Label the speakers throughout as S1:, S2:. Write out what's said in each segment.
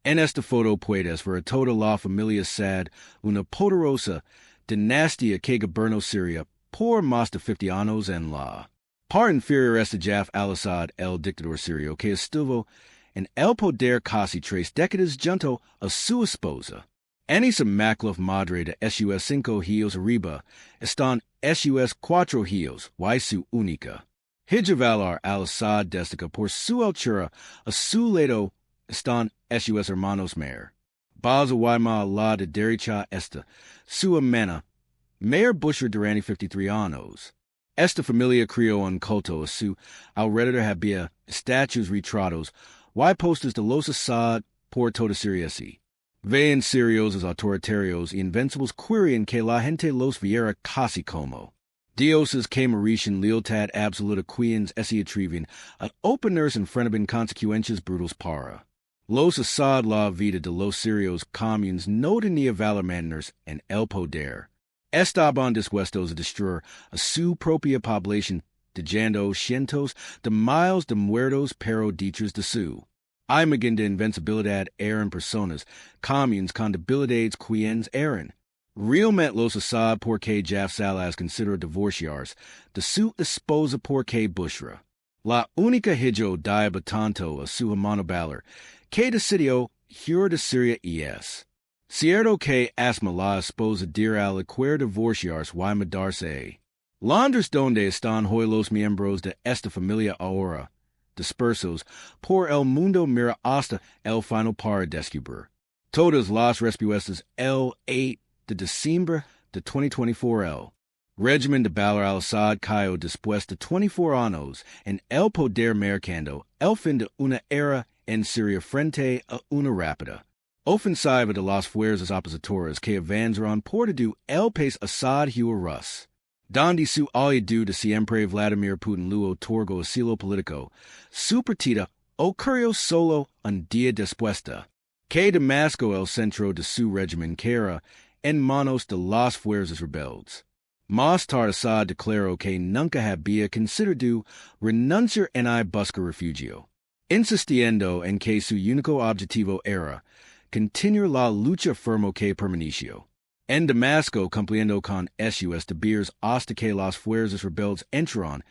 S1: En esta foto puedes ver toda la familia Assad, una poderosa dinastía que gobernó Siria por más de 50 años en la par inferior esta al-Assad, el dictador sirio, que estuvo en el poder casi 3 décadas junto a su esposa. En esa macluf madre de sus 5 hijos arriba están sus 4 hijos y su única. Hija valar al-Assad destaca por su altura, a su lado están sus hermanos mayor. Baza Waima la de derecha esta, su hermana, mayor Bushra durante 53 años. Esta familia crió un culto a su alrededor había estatuas retratos y postes de los Assad por toda Siria. Vean sirios autoritarios y invencibles querían que la gente los viera casi como dioses que merecen lealtad absoluta quienes se atreven a oponerse enfrentaban consecuencias brutales para los Assad. La vida de los sirios comunes no tenía valor mantenerse en el poder. Estaban dispuestos a destruir a su propia población, dejando cientos de miles de muertos pero detrás de su imagen de invencibilidad eran personas comunes con debilidades quienes eran realmente los Assad porque Hafez consideró divorciarse de su esposa porque Bushra, la única hija de tanto a su hermano Bashar, que decidió huir de Siria es cierto que Asma la esposa dirá al quiere divorciarse y mudarse. Londres donde están hoy los miembros de esta familia ahora, dispersos por el mundo mira hasta el final para descubrir todas las respuestas el 8 de diciembre de 2024. El régimen de Bashar al-Assad cayó después de 24 años en el poder marcando el fin de una era en Siria frente a una rápida ofensiva de las fuerzas opositoras que avanzaron por todo el país. Assad huir, donde su aliado de siempre Vladimir Putin lo otorgó asilo político. Su partida ocurrió solo un día después de que Damasco, el centro de su régimen, quedara en manos de las fuerzas rebeldes. Más tarde Assad declaró que nunca había considerado renunciar y buscar refugio, insistiendo en que su único objetivo era continuar la lucha firme que permaneció en Damasco, cumpliendo con sus deberes hasta que las fuerzas rebeldes entraron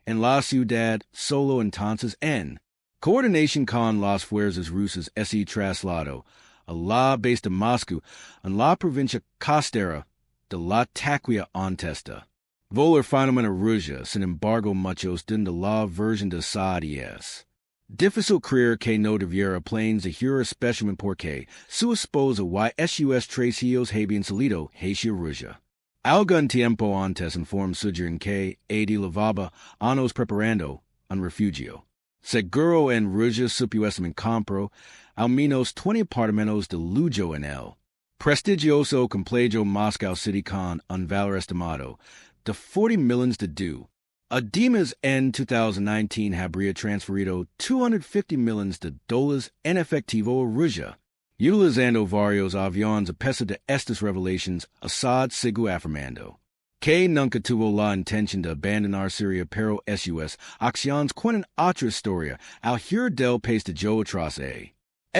S1: en la ciudad. Solo entonces, en coordinación con las fuerzas rusas, se trasladó a la base de Moscú en la provincia costera de la Taquia Antesta. Volar fenómeno Rusia, sin embargo, muchos de la versión de Assad es difícil creer que no debiera planes a huir, especialmente porque su esposa y sus 3 hijos habían salido hacia Rusia. Algún tiempo antes informó sugerir que llevaba años preparando un refugio seguro en Rusia. Supuestamente compró al menos 20 apartamentos de lujo en el prestigioso complejo Moscow City con un valor estimado de $40 millones de $. Además, en 2019 habría transferido $250 millones en efectivo a Rusia. Utilizando varios aviones a pesar de estas revelaciones, Assad siguió afirmando que nunca tuvo la intención de abandonar Siria, pero sus acciones cuentan otra historia al huir del país de atrás.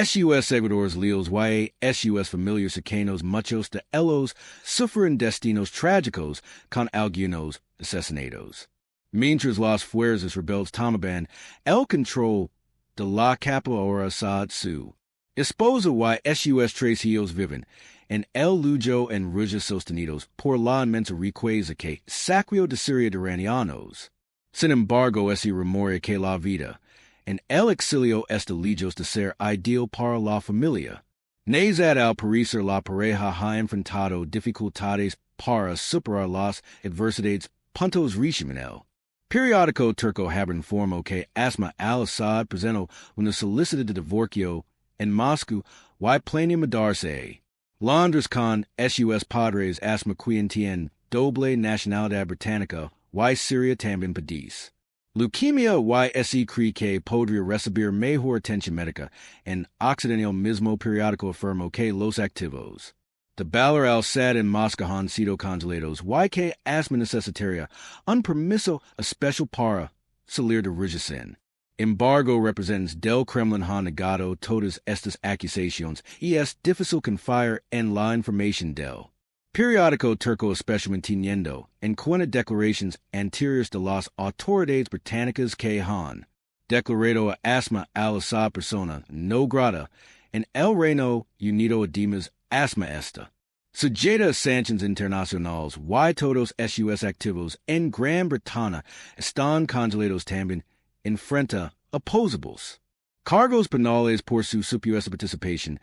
S1: Sus seguidores leales y sus familiares cercanos, muchos de ellos sufren destinos trágicos con algunos asesinados. Mientras las fuerzas rebeldes tomaban el control de la capital, ahora Assad, su esposa y sus 3 hijos viven en el lujo en Rusia, sostenidos por la inmensa riqueza que saqueó de Siria durante años. Sin embargo, ese rememoria que la vida en el exilio está lejos de ser ideal para la familia. Nazad al parecer la pareja ha enfrentado dificultades para superar las adversidades. Puntos régimen el periódico turco Haber informó que Asma al-Assad presentó una solicitud de divorcio en Moscú y planea mudarse. Londres con sus padres. Asma quien tiene doble nacionalidad británica y Siria también padece leucemia y se cree que podría recibir mejor atención médica. En Occidente el mismo periódico afirmó que los activos de Bashar al-Assad en Moscú han sido congelados y que Asma necesitaría un permiso especial para salir de Rusia sin Embargo represents del Kremlin ha negado todas estas acusaciones y es difícil confiar en la información del periódico turco, especialmente teniendo en cuenta declaraciones anteriores de las autoridades británicas que han declarado a Asma al-Assad persona no grata en el Reino Unido. Además, Asma está sujeta a sanciones internacionales y todos sus activos en Gran Bretaña están congelados también. Enfrenta opposables cargos penales por su supuesta participación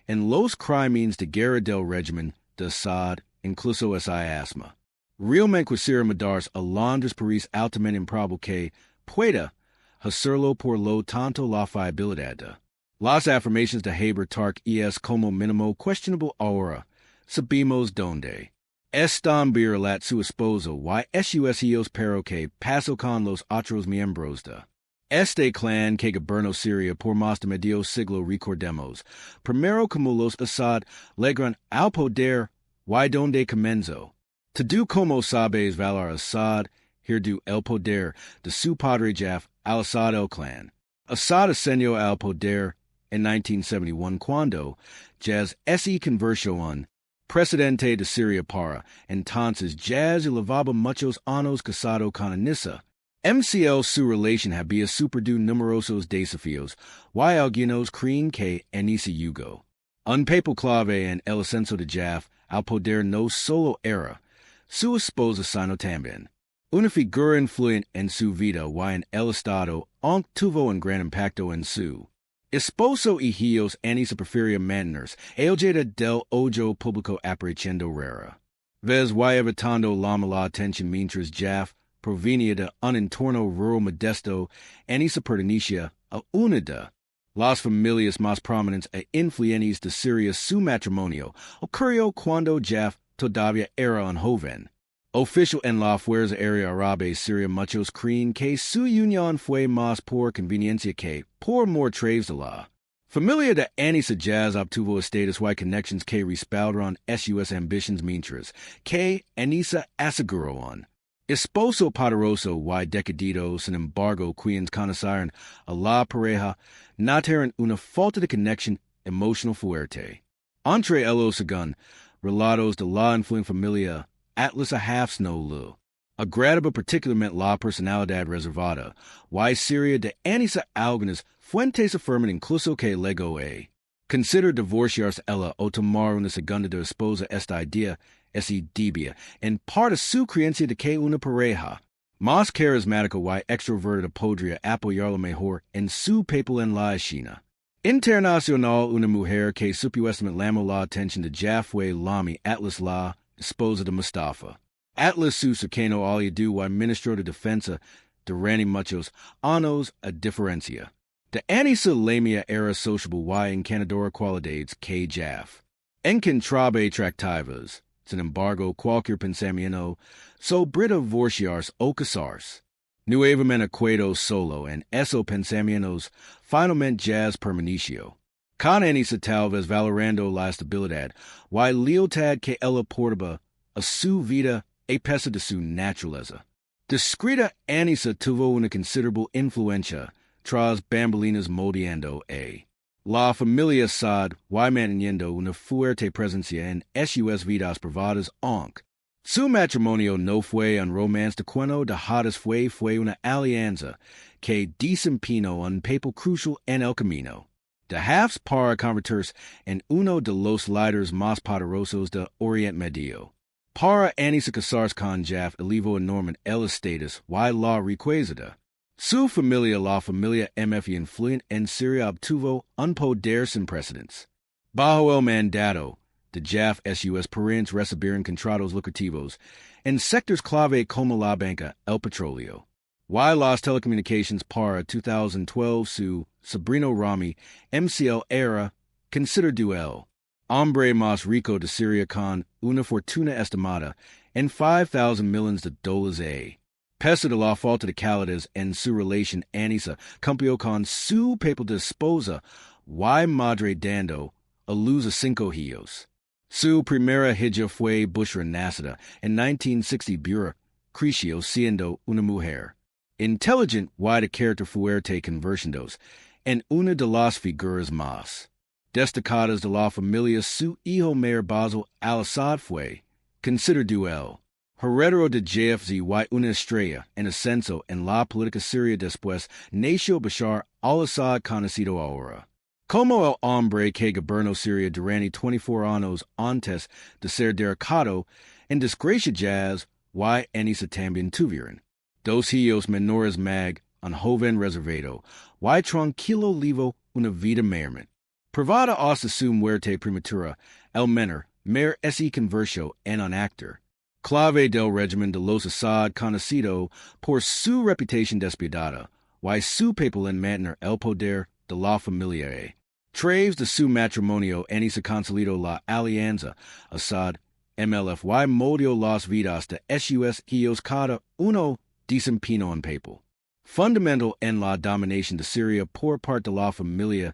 S1: en los crímenes de guerra del régimen de Assad, incluso esa Asma. Realmente quisiera mudarse a Londres, París, altamente improbable que pueda hacerlo por lo tanto la fiabilidad de las afirmaciones de Haber Tark es como mínimo questionable. Ahora sabemos dónde están Birlat su esposo y sus hijos, pero que pasó con los otros miembros de este clan que gobernó Siria por más de medio siglo. Recordemos primero como los Assad llegaron al poder y donde comenzó todo. Como sabes, valer Assad herdu el poder de su padre Jaf al-Assad. El clan Assad ascendió al poder en 1971 cuando Jaz se convirtió en presidente de Siria. Para entonces Jaz llevaba muchos años casado con Anissa. MCL su relación había superado numerosos desafíos y algunos creen que Anissa llegó un papel clave en el ascenso de Jaf al poder. No solo era su esposa sino también una figura influyente en su vida y en el estado, aunque tuvo un gran impacto en su esposo y hijos. Anissa prefería mantenerse alejada del ojo público aprovechando rara vez y evitando la mala atención. Mientras Jaf provenía de un entorno rural modesto, Anissa pertenecía a una de las familias más prominentes e influyentes de Siria. Su matrimonio ocurrió cuando Jaf todavía era un joven oficial en la Fuerza Aérea Árabe Siria. Muchos creen que su unión fue más por conveniencia que por motivos de la familia de Anissa. Jaz obtuvo estatus y conexiones que respaldaron sus ambiciones, mientras que Anissa aseguró un esposo poderoso y decidido. Sin embargo, quienes conocieron a la pareja notaron una falta de conexión emocional fuerte entre ellos. Según relatos de la influyente familia Atlas, a Hafez no le agradaba particularmente la personalidad reservada y seria de Anissa. Algunas fuentes afirman incluso que llegó a considerar divorciarse ella o tomar una segunda de esposa. Esta idea es debía en parte su creencia de que una pareja más carismática y extrovertida podría apoyarlo mejor en su papel en la escena internacional. Una mujer que supuestamente llamó la atención de Jaf fue Lami Atlas, la esposa de Mustafa. Atlas, su cercano aliado y ministro de defensa durante muchos años. A diferencia de Anissa, Lamia era sociable y encantadora, cualidades que Jaf encontraba atractivas. Sin embargo, cualquier pensamiento sobre divorciarse o casarse nuevamente quedó solo en esos pensamientos. Finalmente Jaz permaneció con Anissa, tal vez valorando la estabilidad y lealtad que ella portaba a su vida a pesar de su naturaleza discreta. Anissa tuvo una considerable influencia tras bambalinas, moldeando a la familia Assad y manteniendo una fuerte presencia en sus vidas privadas. Aunque su matrimonio no fue un romance de cuento de hadas, fue una alianza que desempeñó un papel crucial en el camino de Hafez para convertirse en uno de los líderes más poderosos de Oriente Medio. Para Anissa, casarse con Jaf elevó enormemente el estatus y la riqueza de su familia. La familia MF influyente en Siria obtuvo un poder sin precedentes. Bajo el mandato de Jaf, sus parentes recibieron contratos lucrativos en sectores clave como la banca, el petróleo y las telecomunicaciones. Para 2012, su sobrino Rami MCL era considerado el hombre más rico de Siria con una fortuna estimada en $5,000 millones. A pesar de la falta de calidez en su relación, Anissa cumplió con su papel de esposa y madre, dando a luz a 5 hijos. Su primera hija fue Bushra, nacida en 1960. Bushra creció siendo una mujer Intelligent, y de character fuerte conversiondos, en una de las figuras más destacadas de la familia su hijo mayor Basil al-Assad fue, considerado el heredero de Hafez y una estrella en ascenso en la política siria después nació Bashar al-Assad conocido ahora como el hombre que gobernó Siria durante 24 años antes de ser derrocado en desgracia jazz y enisa también tuvieron dos hijos menores mag, un joven reservado, y tranquilo livo una vida meramente. Privada hasta su muerte prematura, el menor, mer ese converso en un actor. Clave del régimen de los Assad conocido por su reputación despiadada, y su papel en mantener el poder de la familia. Traves de su matrimonio en ese consolidó la alianza, Assad, MLFY modió las vidas de sus hijos cada uno desempeñó en papel. Fundamental en la dominación de Siria por parte de la familia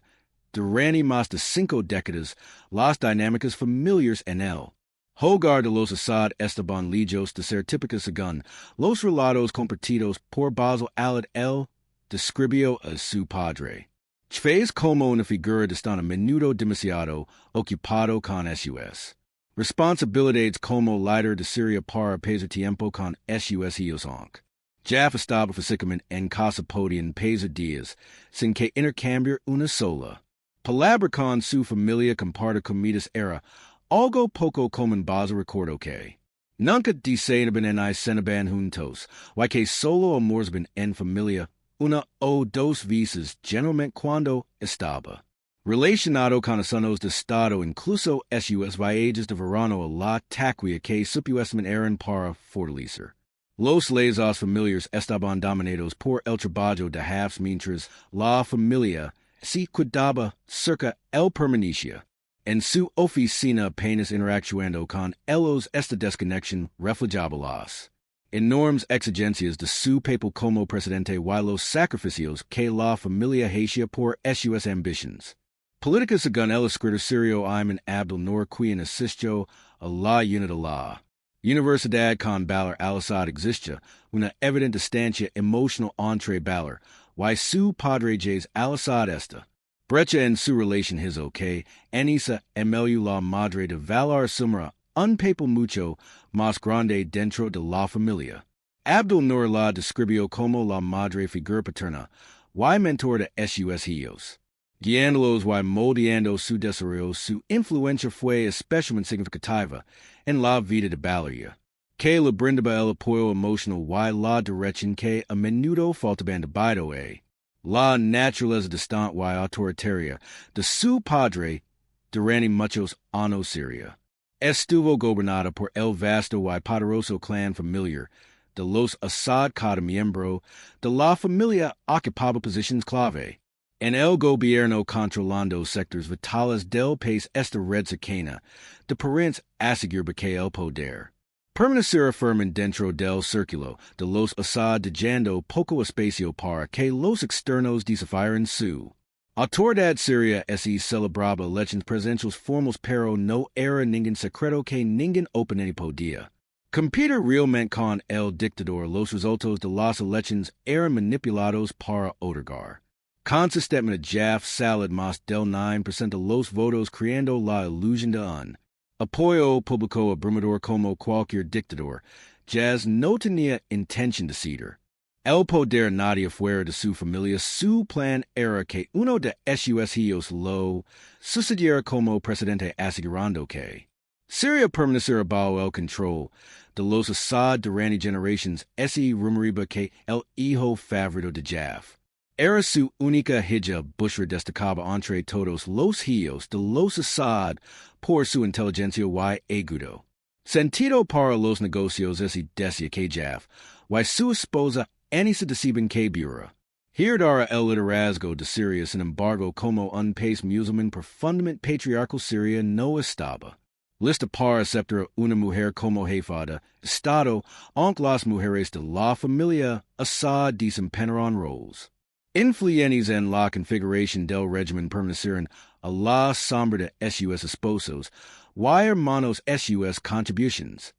S1: durante más de 5 décadas, las dinámicas familiares en el hogar de los Assad estaban lejos de ser típicas según los relatos compartidos por Basil al-Assad describió a su padre. Hafez como una figura de tan a menudo demasiado ocupado con sus responsabilidades como líder de Siria para pasar tiempo con sus hijos aunque Jaf estaba físicamente en casa podían pasar días sin que intercambiar una sola palabra con su familia compartir comidas era algo poco común. Basil recordó que nunca deseaban en I cenaban juntos, y que solo almorzaban en familia una o dos veces generalmente cuando estaba relacionado con asuntos de estado, incluso sus viajes de verano a la taquilla que supuestamente eran para fortalecer los lazos familiares estaban dominados por el trabajo de Hafez mientras la familia se cuidaba cerca el permanecia en su oficina apenas interactuando con ellos. Esta desconexión reflejaba las enormes exigencias de su papel como presidente y los sacrificios que la familia hacía por sus ambiciones políticas. Según el escritor sirio Ayman Abdul Noor, quien asistió a la unidad de la Universidad con Bashar al-Assad existe una evidente distancia emocional entre Bashar y su padre Jaz al-Assad. Esta brecha en su relación hizo que Anisa Emelu la madre de Valar Sumra un papel mucho más grande dentro de la familia. Abdul Noor la describió como la madre figura paterna y mentor de sus hijos. Guiándolos y moldeando su desarrollo, su influencia fue especialmente significativa en la vida de Valeria, que le brindaba el apoyo emocional y la dirección que a menudo faltaban debido a la naturaleza distante y autoritaria de su padre durante muchos años. Siria estuvo gobernada por el vasto y poderoso clan familiar de los Assad. Cada miembro de la familia ocupaba posiciones clave en el gobierno, controlando sectores vitales del país. Esta red cercana de parents aseguraba que el poder permanecerá firme dentro del círculo de los Assad, dejando poco espacio para que los externos desafiaran su autoridad. Siria se celebraba elecciones presidenciales formales, pero no era ningún secreto que ningún oponente podía competir realmente con el dictador. Los resultados de las elecciones eran manipulados para otorgar consistentemente Jaf salad más del 9% de los votos, creando la ilusión de un apoyo público abrumador. Como cualquier dictador, Jaz no tenía intención de ceder el poder a nadie fuera de su familia. Su plan era que uno de sus hijos lo sucediera como presidente, asegurando que Siria permanecerá bajo el control de los Assad durante generaciones. Se rumoreaba que el hijo favorito de Jaf era su única hija. Bushra destacaba entre todos los hijos de los Assad por su inteligencia y agudo sentido para los negocios. Se decía que Jaf y su esposa Anisa decían que Bushra heredara el liderazgo de Siria. Sin embargo, como un país musulmán profundamente patriarcal, Siria no estaba lista para aceptar una mujer como jefa de Estado, aunque las mujeres de la familia Assad desempeñaron roles influyentes en la configuración del régimen. Permanecieron a la sombra de sus esposos y hermanos. Sus contribuciones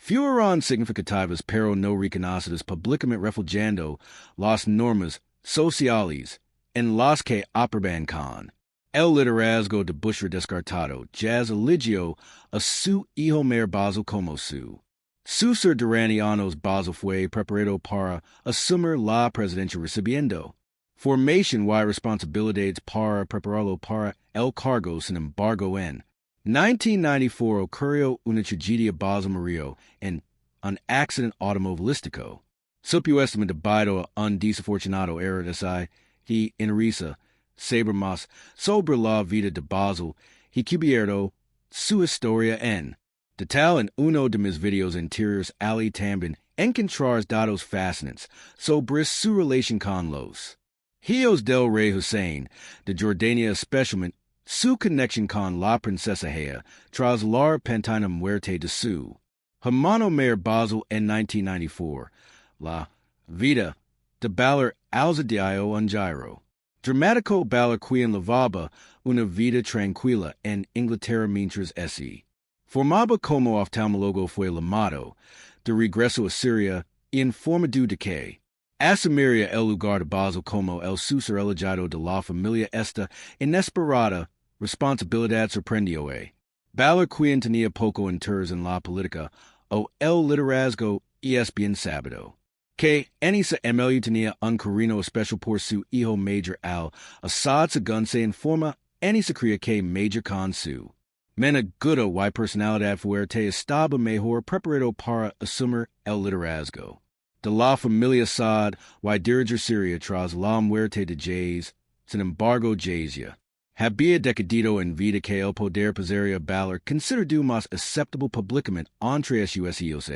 S1: Fueron significativas pero no reconocidas publicamente reflejando las normas sociales en las que operan con el liderazgo de Bushra descartado, jazz eligió a su hijo mayor Basil como su sucesor durante años. Basil fue preparado para asumir la presidencia recibiendo formación y responsabilidades para prepararlo para el cargo. Sin embargo, en 1994 ocurrió una tragedia. Basil murió en un accidente automovilístico. Supuestamente debido a un desafortunado error y en risa saber más sobre la vida de Basil y cubierto su historia en detalle en uno de mis videos anteriores. Ali también encontrar datos fascinantes sobre su relación con los hijos del rey Hussein de Jordania, especialmente su conexión con la princesa Haya tras la repentina muerte de su hermano mayor Basil en 1994. La vida de Bashar al-Assad un giro dramático. Bashar quien llevaba una vida tranquila en Inglaterra mientras formaba como oftalmólogo fue llamado de regreso a Siria y en forma de que asumiría el lugar de Basil como el sucesor elegido de la familia. Esta inesperada responsabilidad sorprendió a Bashar, quien tenía poco interés en la política o el liderazgo, y es bien sabido que en esa Emilia tenía un cariño especial por su hijo mayor al-Assad. Según se informa, en esa creía que mayor con su menaguda y personalidad fuerte estaba mejor preparado para asumir el liderazgo de la familia Assad y dirigir Siria tras la muerte de Jayz. Sin embargo, Jayz ya había decadido en vida que el poder pasaría a Bashar, considerado más aceptable públicamente entre sus hijos.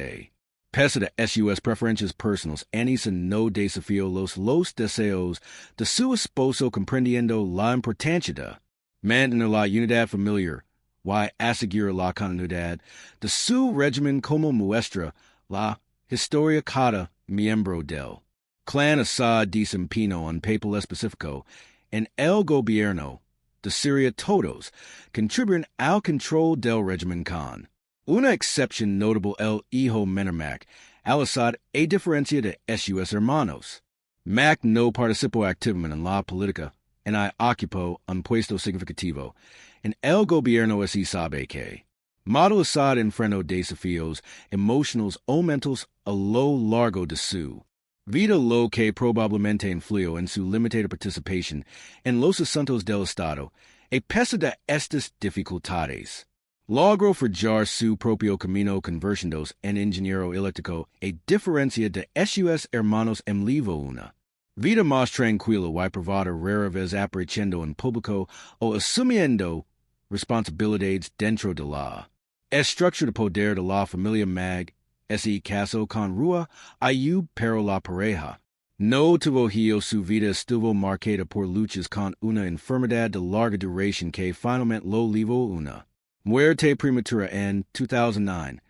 S1: Pese de sus preferencias personales, Anisa no desafió los deseos de su esposo, comprendiendo la importancia de mantener la unidad familiar y asegurar la continuidad de su régimen, como muestra la historia. Cada miembro del clan Assad desempeñó un papel específico en el gobierno de Siria. Todos contribuyen al control del régimen con una excepción notable. El hijo menor Mac al-Assad, a diferencia de sus hermanos, Mac no participó activamente en la política ni ocupó un puesto significativo en el gobierno. Se sabe que al-Assad enfrentó desafíos emocionales o mentales a lo largo de su vida, lo que probablemente influyó en su limitada participación en los asuntos del Estado. A pesar de estas dificultades, logró forjar su propio camino convirtiéndose en ingeniero eléctrico. A diferencia de sus hermanos, livo una vida más tranquila y privada, rara vez apareciendo en público o asumiendo responsabilidades dentro de la estructura de poder de la familia. Mag ese caso con Rua Ayub, pero la pareja no tuvo hijos. Su vida estuvo marcada por luchas con una enfermedad de larga duración que finalmente lo llevó una muerte prematura en 2009.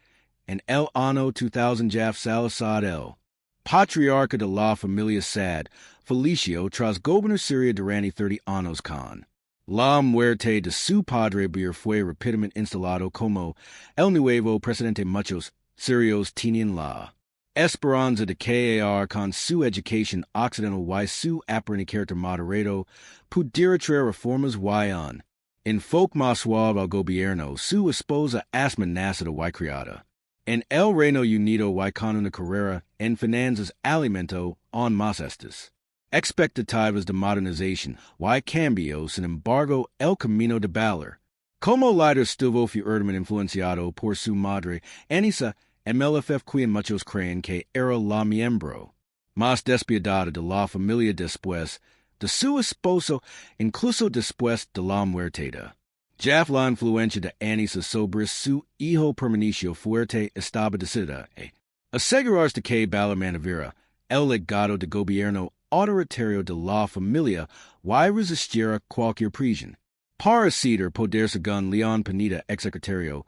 S1: En el año 2000, Hafez al-Assad, el patriarca de la familia Assad, falleció tras gobernar Siria durante 30 años. Con la muerte de su padre, Bashar fue rápidamente instalado como el nuevo presidente. Muchos sirios tenían la esperanza de que con su educación occidental y su aparente carácter moderado pudiera traer reformas y un enfoque más suave al gobierno. Su esposa Asma, nacida y criada en el Reino Unido y con una carrera en finanzas, alimentó aún más estas expectativas de modernización y cambio. Sin embargo, el camino de Bashar como líder estuvo fuertemente influenciado por su madre, Anisa MLFF, quien muchos creen que era la miembro más despiadada de la familia después de su esposo, incluso después de la muerte de Jaf. La influencia de Anisa sobre su hijo permaneció fuerte. Estaba decidida a asegurarse de que Bashar mantuviera el legado de gobierno autoritario de la familia y resistiera cualquier presión para ceder poder. Según León Pineda, exsecretario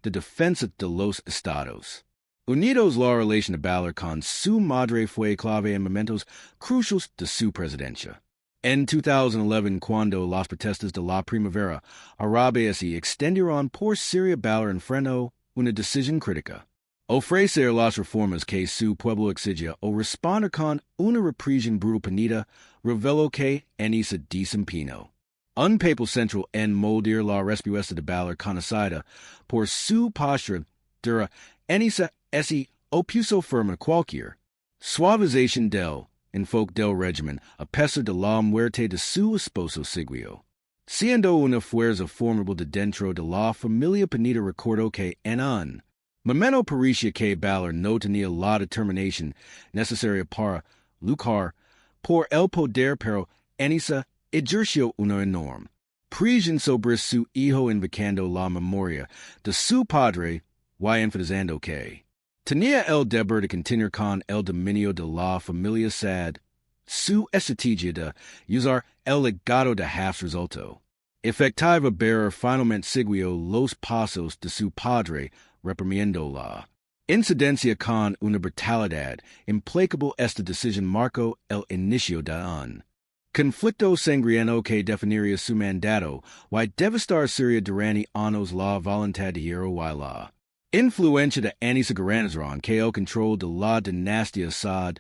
S1: de Defensa de los Estados Unidos, la relación de Bashar con su madre fue clave en momentos cruciales de su presidencia. En 2011, cuando las protestas de la primavera árabe se extendieron por Siria, Bashar enfrentó una decisión crítica. Ofrecer las reformas que su pueblo exigia o responder con una represión brutal punida, revelo que en ese desempeño. Un papal central en moldear la respuesta de Bashar conocida por su postura dura en ese opuso firme cualquier suavización del enfoque del régimen a pesar de la muerte de su esposo seguió. Siendo una fuerza formidable de dentro de la familia punida recordó que en un momento parecía que Bashar no tenía la determinación necesaria para luchar por el poder, pero en esa ejerció una enorme presión sobre su hijo invocando la memoria de su padre y enfatizando que tenía el deber de continuar con el dominio de la familia Assad. Su estrategia de usar el legado de Hafez resultó efectiva. Bashar finalmente siguió los pasos de su padre, reprimiendo la incidencia con una brutalidad implacable. Esta decisión marcó el inicio de un conflicto sangriento que definiría su mandato y devastar Siria durante años. La voluntad de hierro y la influencia de Anisa garantizaron que el control de la dinastía Assad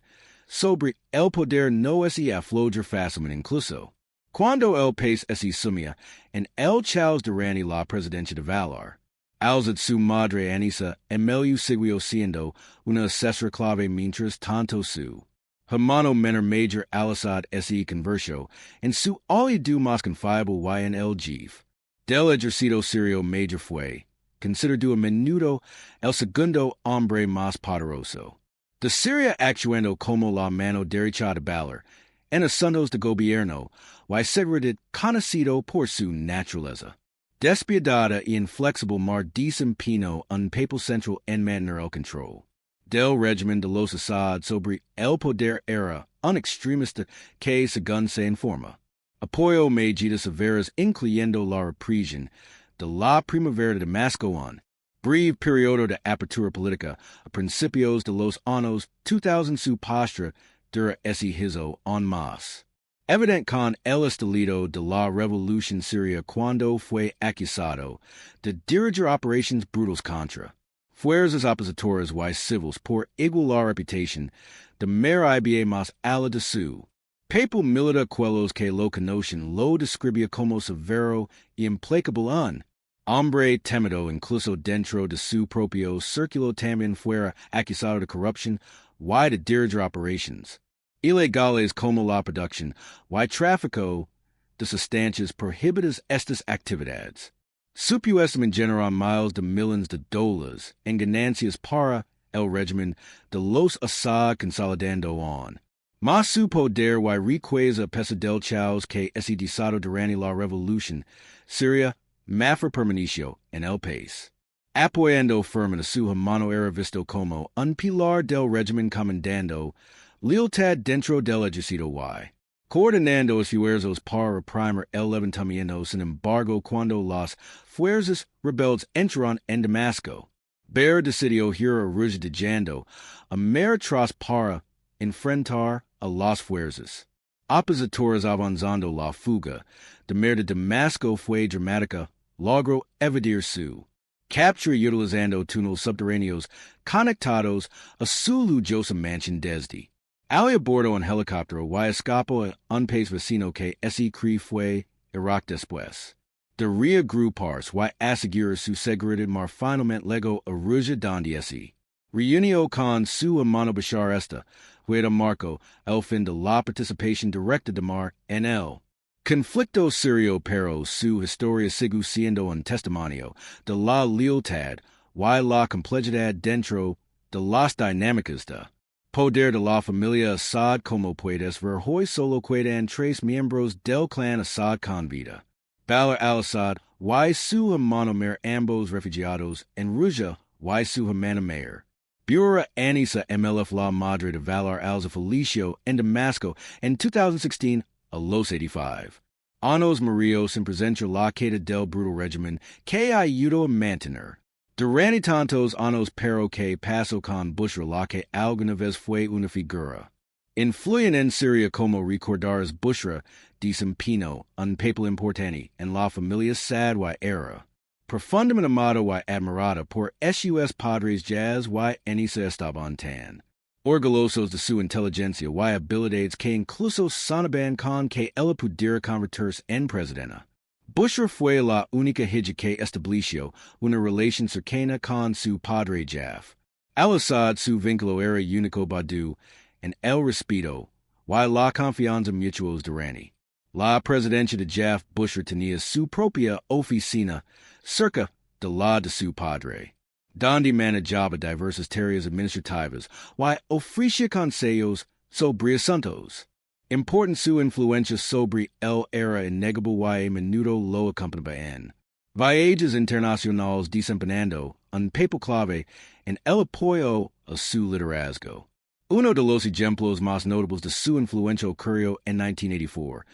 S1: sobre el poder no es aflojar fácilmente, incluso cuando el país se sumía en el caos durante la presidencia de Bashar. Al-Assad, su madre Anisa, Emilio siguió siendo una asesora clave mientras tanto su hermano menor mayor al-Assad se convirtió en su aliado más confiable y en el jefe del ejército sirio mayor fue considerado a menudo el segundo hombre más poderoso de Siria, actuando como la mano derecha de Bashar en asuntos de gobierno y seguridad, conocido por su naturaleza despiadada y inflexible. Mar desempeñó un papel central en mantener el control del régimen de los Assad sobre el poder. Era un extremista que, según se informa, apoyó medidas severas incluyendo la represión de la primavera de Damasco, un breve periodo de apertura política a principios de los años 2000. Su postura dura se hizo aún más evidente con el estallido de la revolución siria, cuando fue acusado de dirigir operaciones brutales contra fuerzas opositoras y civiles por igual. La reputación de Meribia más ala de su papal militar, aquellos que lo conocen lo describía como severo y implacable. Un hombre temido incluso dentro de su propio círculo. También fuera acusado de corrupción y de dirigir operaciones ilegales como la producción y tráfico de sustancias prohibidas. Estas actividades supuestamente generan miles de millones de dólares en ganancias para el régimen de los Assad, consolidando aún más su poder y riqueza a pesar del caos que se desató durante la revolución siria. Mafra permaneció en el país, apoyando firme a su hermano. Era visto como un pilar del régimen, comandando lealtad dentro del ejército y coordinando esfuerzos para reprimir el levantamiento. Sin embargo, cuando las fuerzas rebeldes entraron en Damasco, Bashar decidió girar a ruja dejando a mer atrás para enfrentar a las fuerzas opositoras. Avanzando la fuga de mer de Damasco fue dramática. Logró evadir su captura utilizando túneles subterráneos conectados a su lujosa mansión desde allí a bordo un helicóptero y escapó a un país vecino que se cree fue Irak. Después de reagruparse y asegurar su seguridad, Mar finalmente llegó a Ruja, donde se reunió con su hermano Bashar. Esta fue marcó el fin de la participación directa de Mar en el conflicto sirio, pero su historia sigue siendo un testimonio de la lealtad y la complejidad dentro de las dinámicas de poder de la familia Assad. Como puedes ver, hoy solo quedan 3 miembros del clan Assad con vida: Bashar al-Assad y su hermano mayor, ambos refugiados en Ruja, y su hermana mayor Bushra. Anisa MLF, la madre de Bashar al-Assad, falleció en Damasco en 2016 a los 85 años. Murió sin presencia la queda del brutal régimen que ayudó a mantener durante tantos años, pero que pasó con Bushra, la que alguna vez fue una figura influyente en Siria. Como recordarás, Bushra desempeñó un papel importante en la familia Assad y era Profundamente amado y admirada por sus padres jazz y Enisa estaban tan orgullosos de su inteligencia y habilidades que incluso sonaban con que ella pudiera convertirse en presidenta. Bushra fue la única hija que estableció una relación cercana con su padre Jaf. Al-Assad su vínculo era único badu en el respeto y la confianza mutuos durante. La presidencia de Jaf Bushra tenía su propia oficina cerca de la de su padre, donde manejaba diversas tareas administrativas y ofrecía consejos sobre asuntos. Important su influencia sobre él era innegable y a menudo lo acompañaba en viajes internacionales desempeñando un papel clave en el apoyo a su liderazgo. Uno de los ejemplos más notables de su influencia ocurrió en 1984,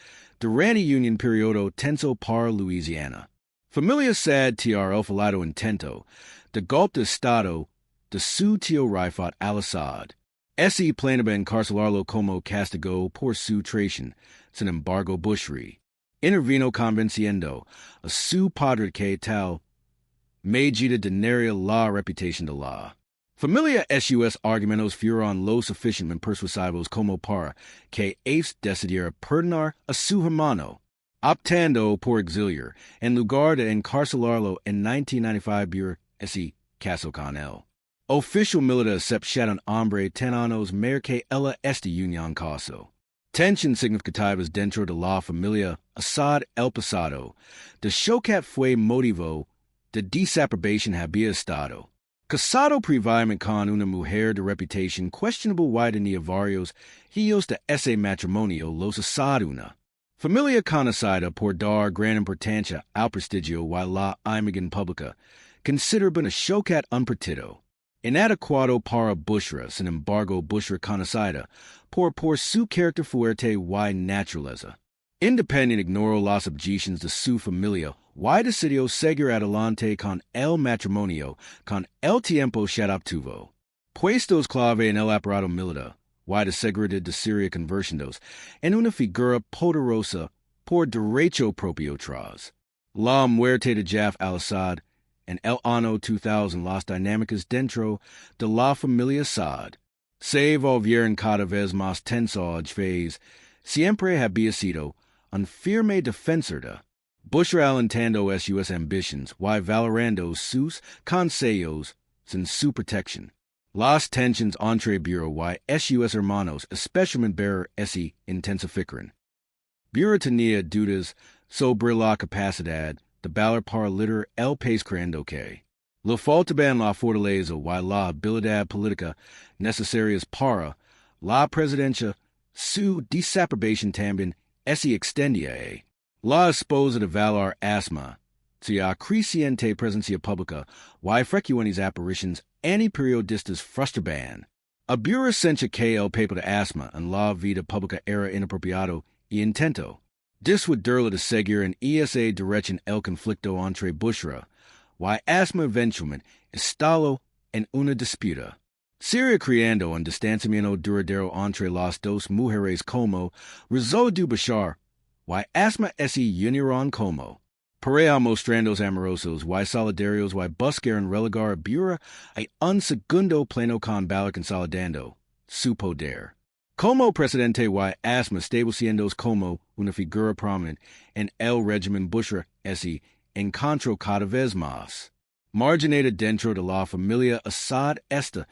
S1: durante un periodo tenso para Louisiana. Familia Sad tiar el falado intento de golpe de estado de su tío Rifat al-Assad. Ese planeaba encarcelarlo como castigo por su traición. Sin embargo, Bushra intervino convenciendo a su padre que tal medida dañaría la reputación de la familia. Sus argumentos fueron lo suficientemente persuasivos como para que Hafez decidiera perdonar a su hermano, optando por exiliar en lugar de encarcelarlo en 1995 por ese caso con él. Official militar aceptaron hombre ten años mayor que ella este unión caso. Tension significativas dentro de la familia Assad el pasado. De chocat fue motivo de desaprobación había estado casado previamente con una mujer de reputación questionable y tenía varios hijos de ese matrimonio. Los Assad una familia conocida por dar gran importancia al prestigio y la imagen pública, consideraban a chocat un partido inadecuado para Bushra. Sin embargo, Bushra conocida por su carácter fuerte y naturaleza independiente ignoró las objeciones de su familia y decidió seguir adelante con el matrimonio con el tiempo que obtuvo puestos clave en el aparato militar y de seguridad de Siria, convirtiéndose en una figura poderosa por derecho propio tras la muerte de Jaf al-Assad. En el año 2000, las dinámicas dentro de la familia Assad se volvieron cada vez más tensas. Hafez siempre había sido un firme defensor de Bushra, alentando sus ambiciones y valorando sus consejos sin su protección. Las tensiones entre Bushra y sus hermanos especialmente se intensificaron. Bushra tenía dudas sobre la capacidad de valer para liderar el país, creyendo que le faltaban la fortaleza y la habilidad política necesarias para la presidencia. Su desaprobación también se extendía a la esposa de Valar Asma, cuya creciente presencia pública y frecuentes apariciones en periodistas frustraban. A Bushra sentía que el papel de Asma en la vida pública era inapropiado y intentó disuadirla de seguir en esa dirección. El conflicto entre Bushra y Asma eventualmente estalló en una disputa Siria, creando un distanciamiento duradero entre las dos mujeres como resultado de Bashar y Asma se unieron como pareja mostrándose amorosos y solidarios y buscaron relegar a Bushra a un segundo plano con Valar consolidando su poder como presidente y Asma estableciéndose como una figura prominente en el régimen. Bushra se encontró cada vez más marginada dentro de la familia Assad. Esta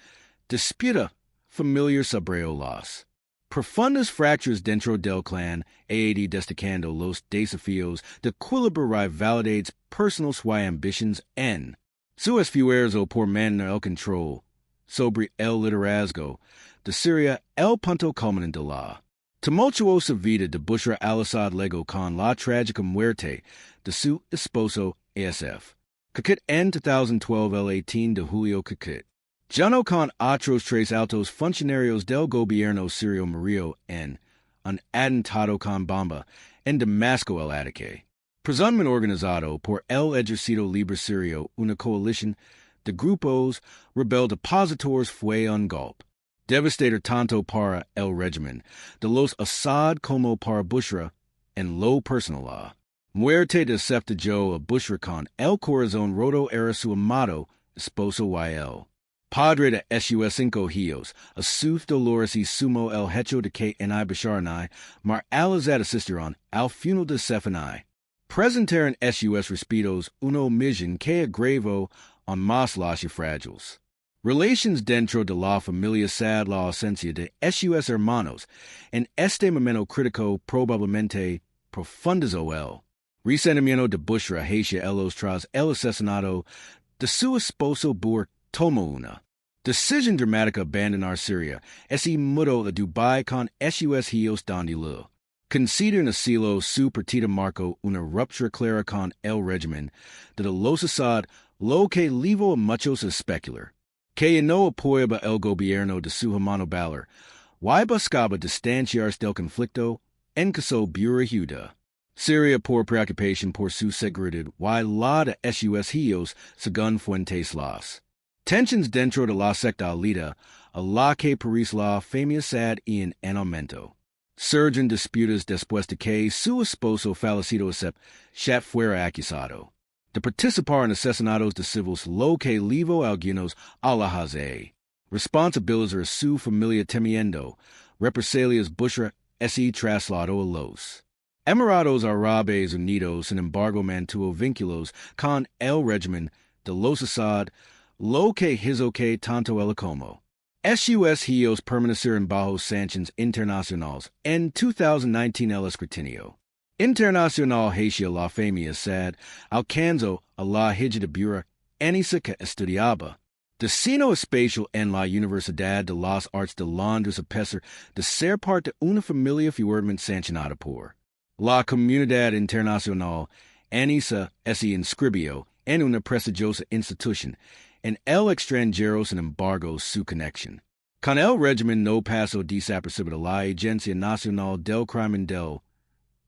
S1: disputa familiar sobre las profundas fracturas dentro del clan ha destacando los desafíos de equilibrar rivalidades personales y ambiciones en su esfuerzo por mantener el control sobre el liderazgo de Siria. El punto culminante de la tumultuosa vida de Bushra al-Assad legó con la trágica muerte de su esposo Asf. Kakit en 2012, el 18 de julio. Kakit junto con otros tres altos funcionarios del gobierno sirio murió en un atentado con bomba en Damasco el Ataque, presuntamente organizado por el Ejército Libre Sirio. Una coalición de grupos rebeldes opositores fue un golpe devastador tanto para el régimen de los Assad como para Bushra en lo personal. Muerte de Septijo a Bushra con el corazón roto era su amado, esposa y Padre de sus 5 hijos, a sus dolores y sumo el hecho de que en Bashar mar al-Assad asistiron al funeral de Stephani. Presentaron sus respiros una omisión que agravó on más las fragiles. Relations dentro de la familia sad la ausencia de sus hermanos, en este momento crítico probablemente profundizó el resentimiento de Bushra hacia ellos tras el asesinato de su esposo tomó una decisión dramática abandonar Siria, y mudó a Dubai con sus hijos donde lo consideran asilo su partida marcó una ruptura clara con el régimen de los Assad, lo que llevó a muchos a especular que no apoyaba el gobierno de su hermano Bashar, y buscaba distanciarse del conflicto en caso Bushra. Siria por preocupación por su seguridad y la de sus hijos según fuentes las tensions dentro de la secta alida a la que París la familia sad en aumento. Surgen disputas después de que su esposo fallecido chat fuera acusado de participar en asesinatos de civiles lo que llevó a algunos a la haze. Responsabilizar a su familia temiendo represalias Bushra trasladó a los Emiratos Árabes Unidos, sin embargo, mantuvo vínculos con el régimen de los Assad, lo que hizo que tanto él como sus hijos permanecieron bajo sanctions internacionales. En 2019 el escrutinio internacional hacia la familia Assad alcanzó a la hija de Bushra, Anisa que estudiaba destino espacial en la Universidad de las Artes de Londres a pesar de ser parte de una familia fuertemente sancionada por la comunidad internacional. Anisa se inscribió en una prestigiosa institución en el extranjero, sin embargo, su conexión con el régimen no pasó desapercibida. La Agencia Nacional del Crimen del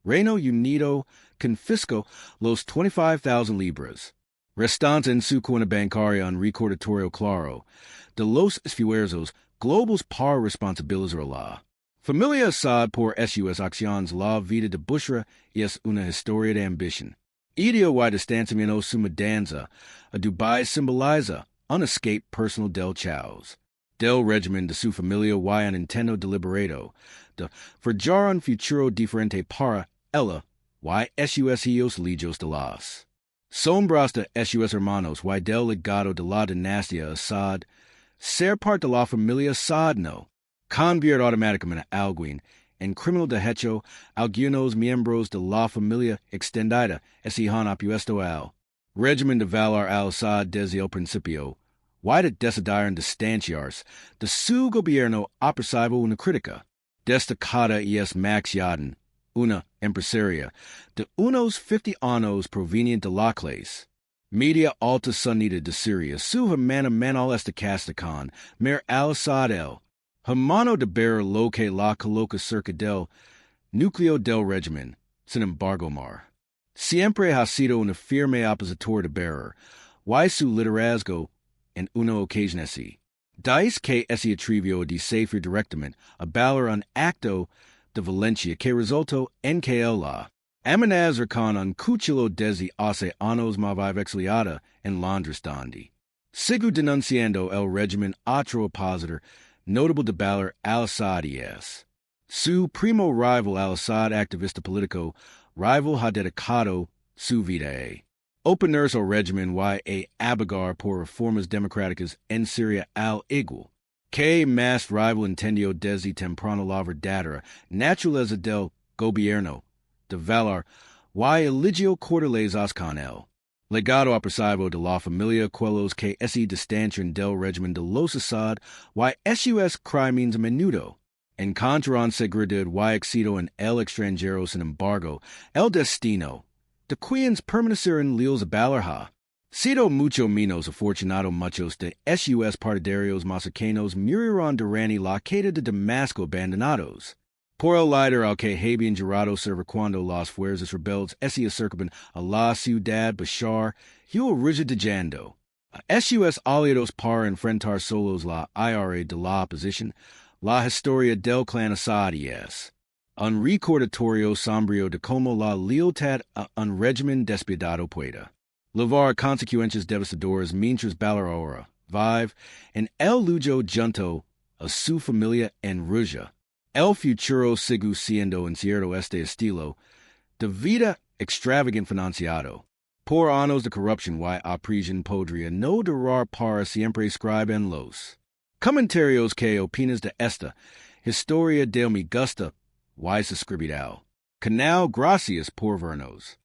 S1: Reino Unido confiscó los 25,000 libras restantes en su cuenta bancaria, un recordatorio claro de los esfuerzos globales para responsabilizar a la familia Assad por sus acciones. La vida de Bushra es una historia de ambición, idea y distanciamiento. Su mudanza a Dubai simboliza un escape personal del chaos del régimen de su familia y un intento deliberado de forjar un futuro diferente para ella y sus hijos lejos de las sombras de sus hermanos y del legado de la dinastía Assad. Ser parte de la familia Assad no convierte automáticamente a alguien en criminal. De hecho, algunos miembros de la familia extendida han apuesto al régimen de valor al-Assad desde el principio y decidieron distanciarse de su gobierno opresivo. Una crítica destacada es Max Yaden, una empresaria de unos 50 años proveniente de la clase media alta sunita de Siria. Su hermana menor está casada con al-Assad, el hermano de Bashar, lo que la coloca cerca del núcleo del régimen. Sin embargo, siempre ha sido una firme opositor de Bashar y su liderazgo en una ocasión así. Dice que se atrevió a decir directamente a Bashar un acto de violencia que resultó en que él la amenazó con un cuchillo desde hace años más vive exiliada en Londres, donde sigue denunciando el régimen. Otro opositor notable de Bashar, al-Assad, es su primo rival. Al-Assad, activista político, rival ha dedicado su vida a oponerse al régimen y a abogar por reformas democráticas en Siria. Al igual que más rival entendió desde temprano la verdadera naturaleza del gobierno de valor y eligió cortalizas con el legado opresivo de la familia. Quellos que se distancian del régimen de los Assad y sus crímenes a menudo encontrarán seguridad y éxito en el extranjero. Sin embargo, el destino de quienes permanecieron leales a Bashar ha sido mucho menos afortunado. Muchos de sus partidarios más cercanos murieron durante la caída de Damasco, abandonados por el líder al que habían jurado servir cuando las fuerzas rebeldes se acercaban a la ciudad. Bashar fue resignando a sus aliados para enfrentar solos la ira de la oposición. La historia del clan Assad es un recordatorio sombrio de como la lealtad a un régimen despiadado pueda levar consecuencias devastadoras mientras valora, vive en el lujo junto a su familia en Rusia. El futuro sigue siendo incierto este estilo de vida extravagant financiado por años de corrupción y opresión podría no durar para siempre. Escribe en los comentarios que opinas de esta historia del me gusta y suscribirá. Canal, gracias por vernos.